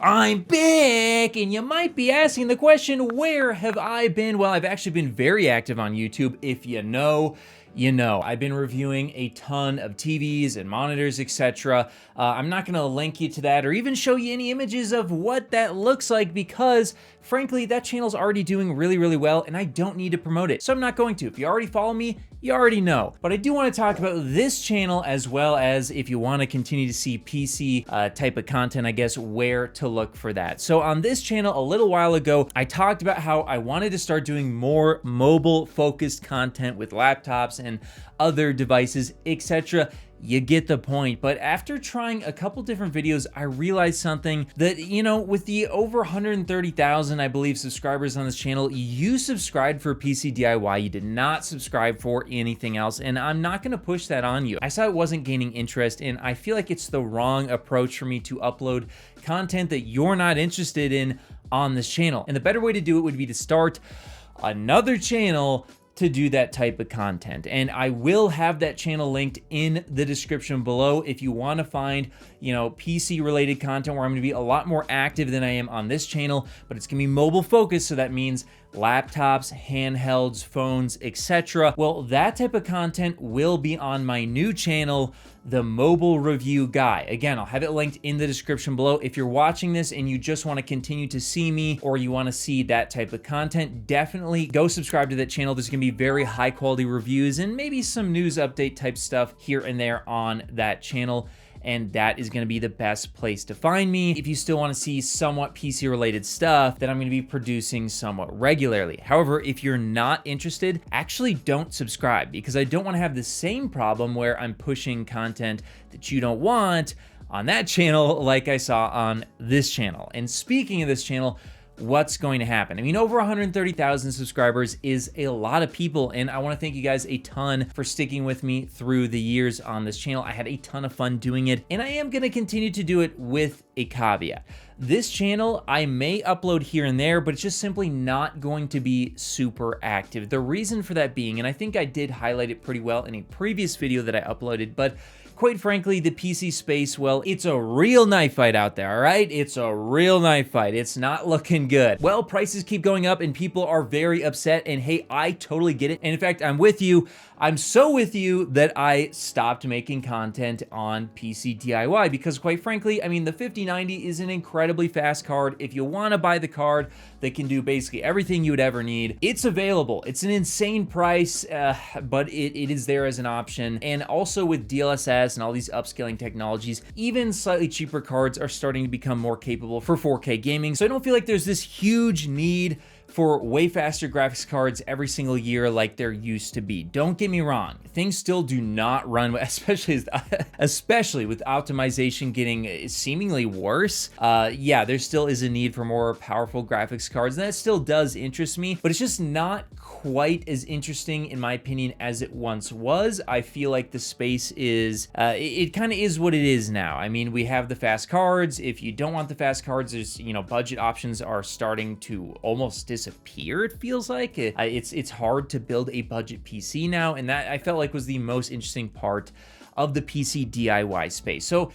I'm back, and you might be asking the question, where have I been? Well, I've actually been very active on YouTube. If you know, you know. I've been reviewing a ton of TVs and monitors, etc. I'm not gonna link you to that or even show you any images of what that looks like because, frankly, that channel's already doing really, really well and I don't need to promote it. So I'm not going to. If you already follow me, you already know. But I do want to talk about this channel as well as if you want to continue to see PC type of content, I guess, where to look for that. So on this channel, a little while ago, I talked about how I wanted to start doing more mobile-focused content with laptops and other devices, etc. You get the point. But after trying a couple different videos, I realized something that, you know, with the over 130,000, I believe, subscribers on this channel, you subscribed for PC DIY. You did not subscribe for anything else. And I'm not going to push that on you. I saw it wasn't gaining interest, and I feel like it's the wrong approach for me to upload content that you're not interested in on this channel. And the better way to do it would be to start another channel to do that type of content. And I will have that channel linked in the description below if you want to find, you know, PC related content where I'm going to be a lot more active than I am on this channel, but it's going to be mobile focused. So that means laptops, handhelds, phones, etc. Well, that type of content will be on my new channel, The Mobile Review Guy. Again, I'll have it linked in the description below. If you're watching this and you just want to continue to see me or you want to see that type of content, definitely go subscribe to that channel. There's going to be very high quality reviews and maybe some news update type stuff here and there on that channel. And that is gonna be the best place to find me if you still wanna see somewhat PC related stuff that I'm gonna be producing somewhat regularly. However, if you're not interested, actually don't subscribe because I don't wanna have the same problem where I'm pushing content that you don't want on that channel like I saw on this channel. And speaking of this channel, what's going to happen? I mean, over 130,000 subscribers is a lot of people, and I want to thank you guys a ton for sticking with me through the years on this channel. I had a ton of fun doing it, and I am going to continue to do it with a caveat. This channel, I may upload here and there, but it's just simply not going to be super active. The reason for that being, and I think I did highlight it pretty well in a previous video that I uploaded, but quite frankly, the PC space, well, it's a real knife fight out there, all right? It's a real knife fight. It's not looking good. Well, prices keep going up and people are very upset, and hey, I totally get it. And in fact, I'm with you. I'm so with you that I stopped making content on PC DIY because quite frankly, I mean, the 5090 is an incredibly fast card. If you want to buy the card that can do basically everything you would ever need, it's available. It's an insane price, but it is there as an option. And also with DLSS and all these upscaling technologies, even slightly cheaper cards are starting to become more capable for 4K gaming. So I don't feel like there's this huge need for way faster graphics cards every single year like there used to be. Don't get me wrong, things still do not run, especially with optimization getting seemingly worse. Yeah, there still is a need for more powerful graphics cards, and that still does interest me, but it's just not quite as interesting in my opinion as it once was. I feel like the space is, it kind of is what it is now. I mean, we have the fast cards. If you don't want the fast cards, there's, you know, budget options are starting to almost disappear, it feels like. It's hard to build a budget PC now, and that I felt like was the most interesting part of the PC DIY space. So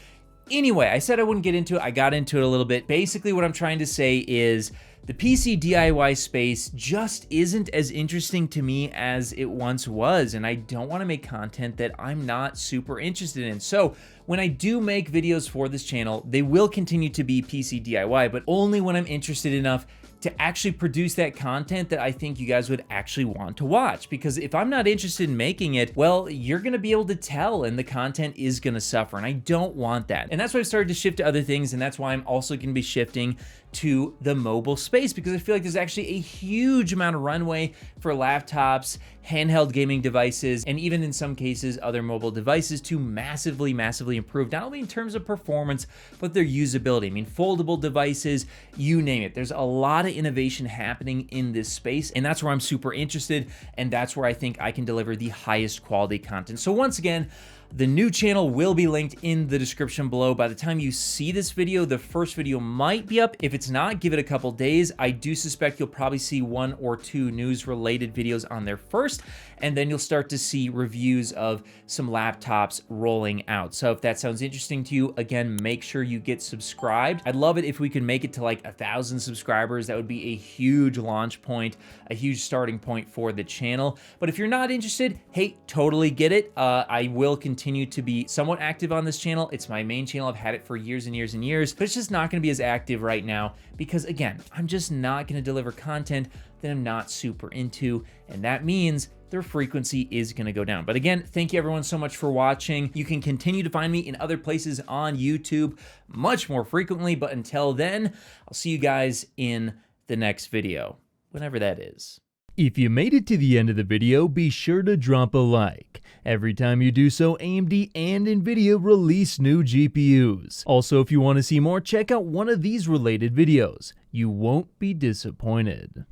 anyway, I said I wouldn't get into it. I got into it a little bit. Basically, what I'm trying to say is the PC DIY space just isn't as interesting to me as it once was, and I don't want to make content that I'm not super interested in. So when I do make videos for this channel, they will continue to be PC DIY, but only when I'm interested enough to actually produce that content that I think you guys would actually want to watch. Because if I'm not interested in making it, well, you're gonna be able to tell and the content is gonna suffer, and I don't want that. And that's why I've started to shift to other things, and that's why I'm also gonna be shifting to the mobile space, because I feel like there's actually a huge amount of runway for laptops, handheld gaming devices, and even in some cases, other mobile devices to massively, massively improve, not only in terms of performance, but their usability. I mean, foldable devices, you name it. There's a lot of innovation happening in this space, and that's where I'm super interested, and that's where I think I can deliver the highest quality content. So once again, The new channel will be linked in the description below. By the time you see this video, the first video might be up. If it's not, give it a couple days. I do suspect you'll probably see 1 or 2 news-related videos on there first, and then you'll start to see reviews of some laptops rolling out. So if that sounds interesting to you, again, make sure you get subscribed. I'd love it if we could make it to like 1,000 subscribers. That would be a huge launch point, a huge starting point for the channel. But if you're not interested, hey, totally get it. I will continue to be somewhat active on this channel. It's my main channel. I've had it for years and years and years, but it's just not going to be as active right now because, again, I'm just not going to deliver content that I'm not super into, and that means their frequency is going to go down. But again, thank you everyone so much for watching. You can continue to find me in other places on YouTube much more frequently, but until then, I'll see you guys in the next video, whenever that is. If you made it to the end of the video, be sure to drop a like. Every time you do so, AMD and NVIDIA release new GPUs. Also, if you want to see more, check out one of these related videos. You won't be disappointed.